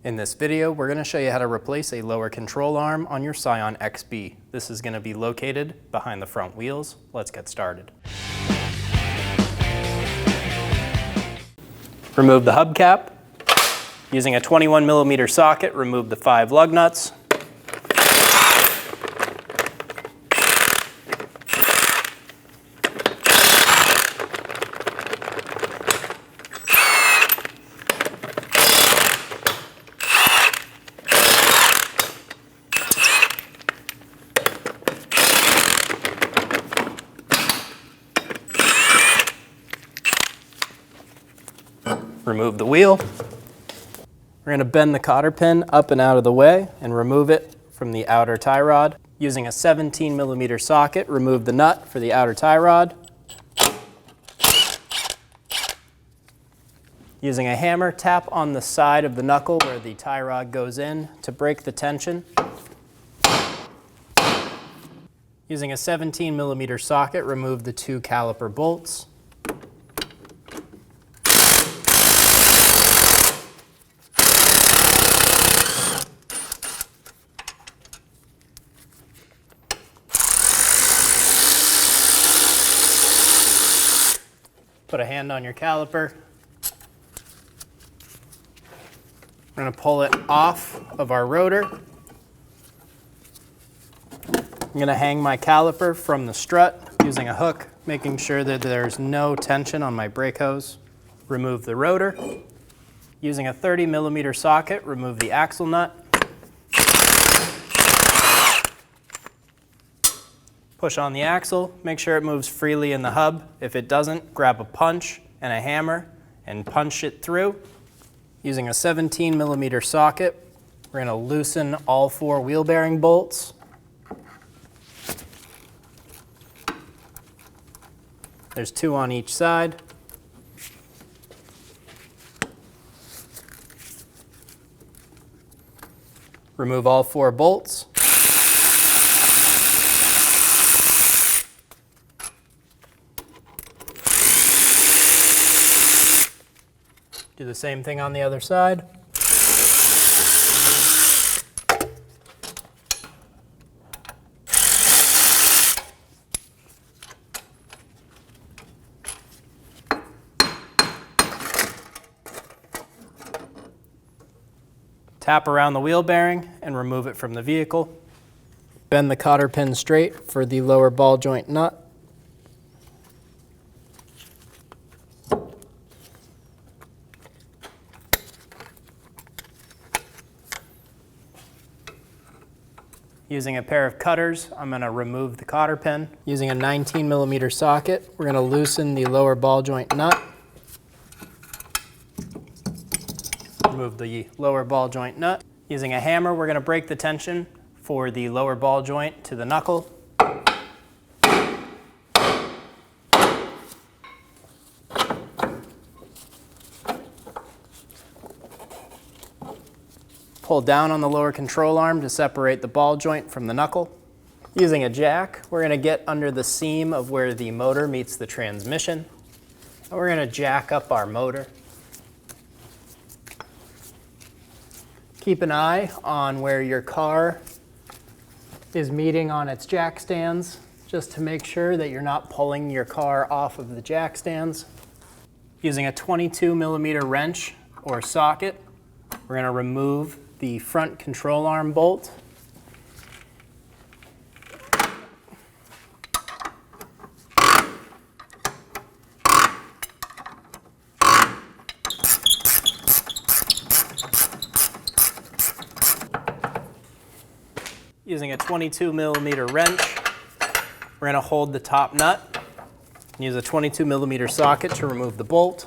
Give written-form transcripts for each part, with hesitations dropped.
In this video, we're going to show you how to replace a lower control arm on your Scion XB. This is going to be located behind the front wheels. Let's get started. Remove the hubcap. Using a 21mm socket, remove the 5 lug nuts. Remove the wheel. We're going to bend the cotter pin up and out of the way and remove it from the outer tie rod. Using a 17mm socket, remove the nut for the outer tie rod. Using a hammer, tap on the side of the knuckle where the tie rod goes in to break the tension. Using a 17mm socket, remove the 2 caliper bolts. Put a hand on your caliper. We're going to pull it off of our rotor. I'm going to hang my caliper from the strut using a hook, making sure that there's no tension on my brake hose. Remove the rotor. Using a 30mm socket, remove the axle nut. Push on the axle, make sure it moves freely in the hub. If it doesn't, grab a punch and a hammer and punch it through. Using a 17mm socket, we're going to loosen all 4 wheel bearing bolts. There's 2 on each side. Remove all 4 bolts. Do the same thing on the other side. Tap around the wheel bearing and remove it from the vehicle. Bend the cotter pin straight for the lower ball joint nut. Using a pair of cutters, I'm going to remove the cotter pin. Using a 19mm socket, we're going to loosen the lower ball joint nut. Remove the lower ball joint nut. Using a hammer, we're going to break the tension for the lower ball joint to the knuckle. Pull down on the lower control arm to separate the ball joint from the knuckle. Using a jack, we're going to get under the seam of where the motor meets the transmission. And we're going to jack up our motor. Keep an eye on where your car is meeting on its jack stands, just to make sure that you're not pulling your car off of the jack stands. Using a 22mm wrench or socket, we're going to remove the front control arm bolt. Using a 22mm wrench, we're going to hold the top nut. Use a 22mm socket to remove the bolt.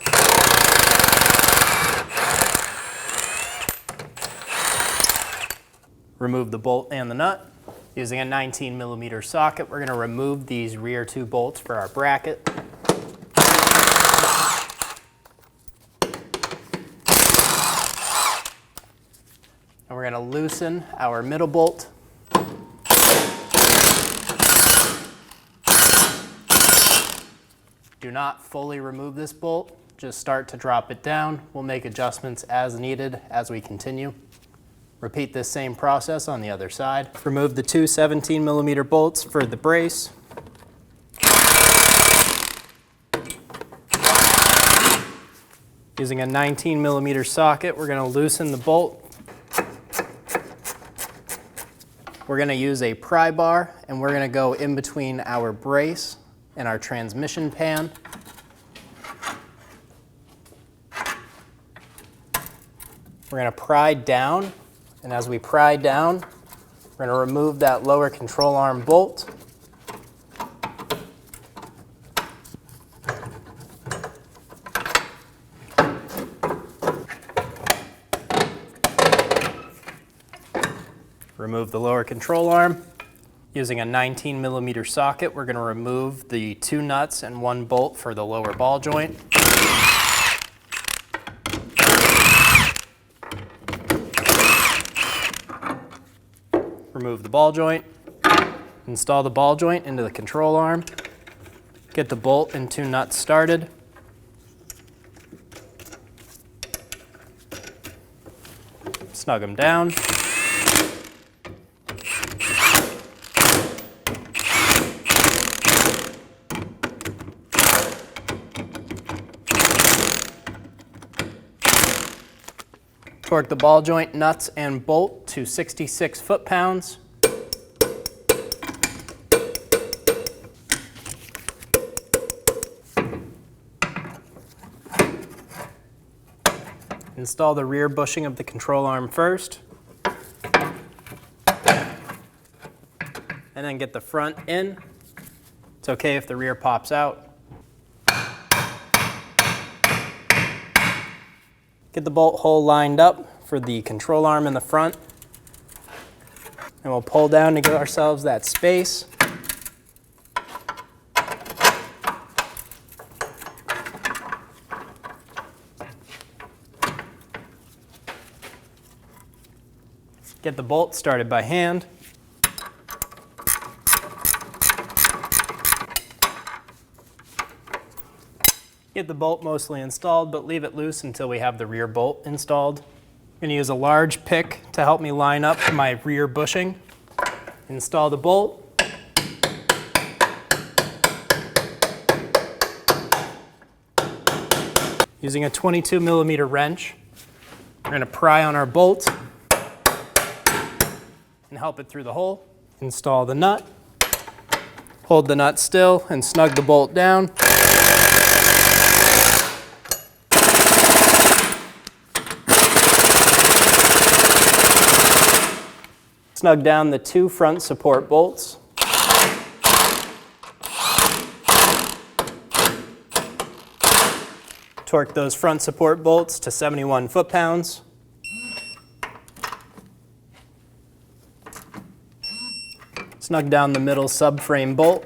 Remove the bolt and the nut. Using a 19mm socket, we're going to remove these rear 2 bolts for our bracket. And we're going to loosen our middle bolt. Do not fully remove this bolt. just start to drop it down. We'll make adjustments as needed as we continue. Repeat this same process on the other side. Remove the two 17mm bolts for the brace. Using a 19mm socket, we're going to loosen the bolt. We're going to use a pry bar, and we're going to go in between our brace and our transmission pan. We're going to pry down, and as we pry down, we're going to remove that lower control arm bolt. Remove the lower control arm. Using a 19mm socket, we're going to remove the two nuts and one bolt for the lower ball joint. Remove the ball joint. Install the ball joint into the control arm. Get the bolt and two nuts started. Snug them down. Torque the ball joint, nuts, and bolt to 66 foot-pounds. Install the rear bushing of the control arm first. And then get the front in. It's okay if the rear pops out. Get the bolt hole lined up for the control arm in the front. And we'll pull down to give ourselves that space. Get the bolt started by hand. Get the bolt mostly installed, but leave it loose until we have the rear bolt installed. I'm going to use a large pick to help me line up my rear bushing. Install the bolt. Using a 22mm wrench, we're going to pry on our bolt and help it through the hole. Install the nut. Hold the nut still and snug the bolt down. Snug down the two front support bolts. Torque those front support bolts to 71 foot-pounds. Snug down the middle subframe bolt.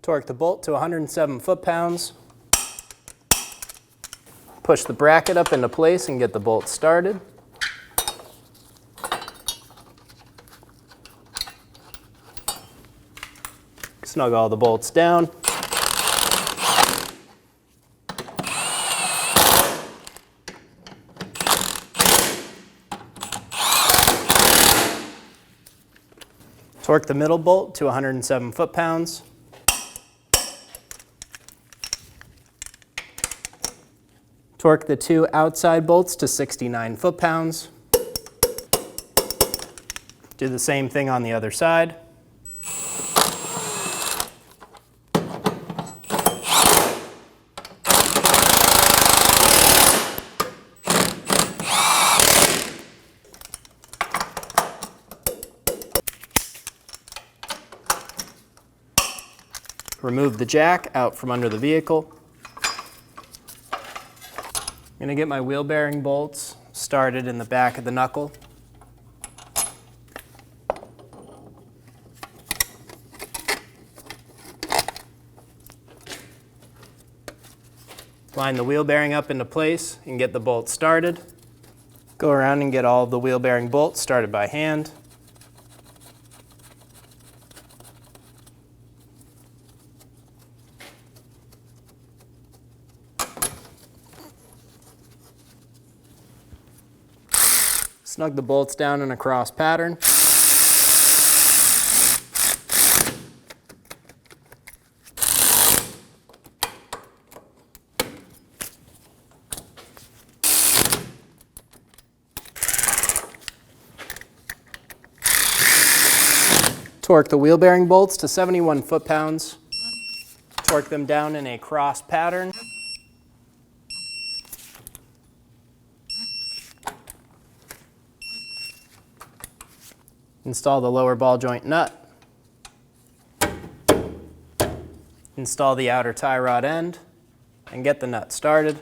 Torque the bolt to 107 foot-pounds. Push the bracket up into place and get the bolt started. Snug all the bolts down. Torque the middle bolt to 107 foot-pounds. Torque the two outside bolts to 69 foot-pounds. Do the same thing on the other side. Remove the jack out from under the vehicle. I'm going to get my wheel bearing bolts started in the back of the knuckle. Line the wheel bearing up into place and get the bolts started. Go around and get all of the wheel bearing bolts started by hand. Snug the bolts down in a cross pattern. Torque the wheel bearing bolts to 71 foot-pounds. Torque them down in a cross pattern. Install the lower ball joint nut. Install the outer tie rod end and get the nut started.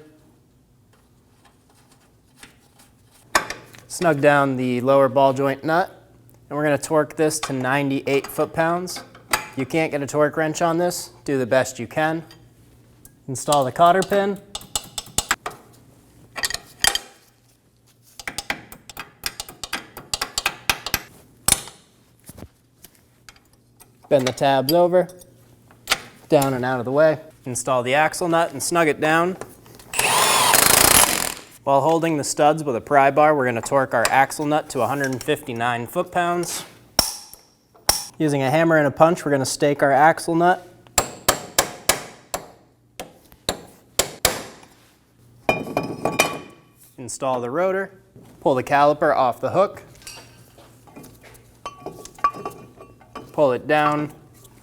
Snug down the lower ball joint nut. And we're going to torque this to 98 foot-pounds. You can't get a torque wrench on this, do the best you can. Install the cotter pin. Bend the tabs over, down and out of the way. Install the axle nut and snug it down. While holding the studs with a pry bar, we're going to torque our axle nut to 159 foot-pounds. Using a hammer and a punch, we're going to stake our axle nut. Install the rotor. Pull the caliper off the hook. Pull it down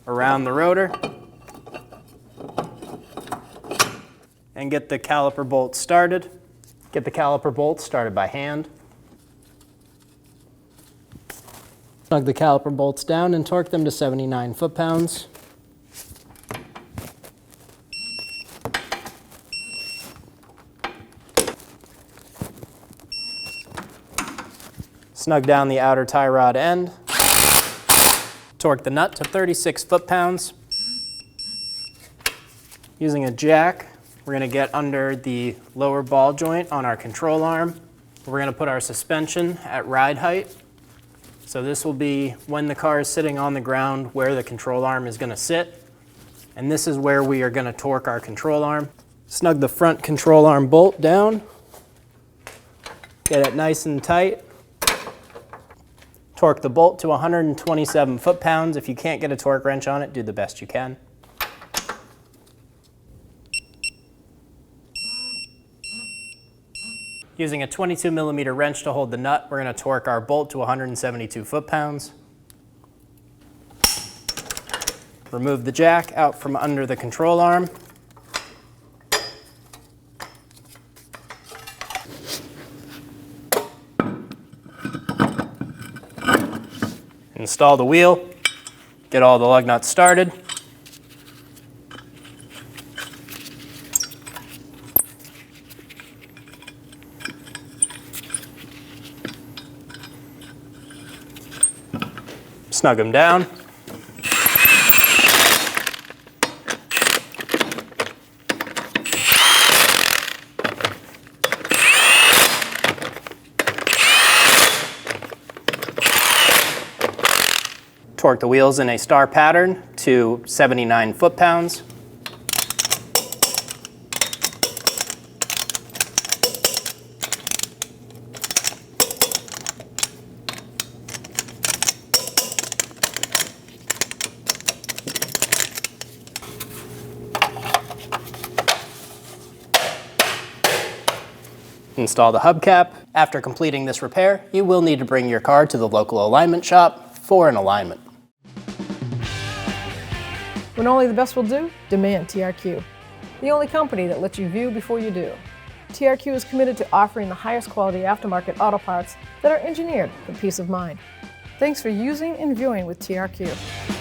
around the rotor. And get the caliper bolt started. Get the caliper bolts started by hand. Snug the caliper bolts down and torque them to 79 foot-pounds. Snug down the outer tie rod end. Torque the nut to 36 foot-pounds. Using a jack, we're going to get under the lower ball joint on our control arm. We're going to put our suspension at ride height. So this will be when the car is sitting on the ground where the control arm is going to sit. And this is where we are going to torque our control arm. Snug the front control arm bolt down. Get it nice and tight. Torque the bolt to 127 foot-pounds. If you can't get a torque wrench on it, do the best you can. Using a 22mm wrench to hold the nut, we're going to torque our bolt to 172 foot-pounds. Remove the jack out from under the control arm. Install the wheel. Get all the lug nuts started. Snug them down. Torque the wheels in a star pattern to 79 foot-pounds. Install the hubcap. After completing this repair, you will need to bring your car to the local alignment shop for an alignment. When only the best will do, demand TRQ. The only company that lets you view before you do. TRQ is committed to offering the highest quality aftermarket auto parts that are engineered for peace of mind. Thanks for using and viewing with TRQ.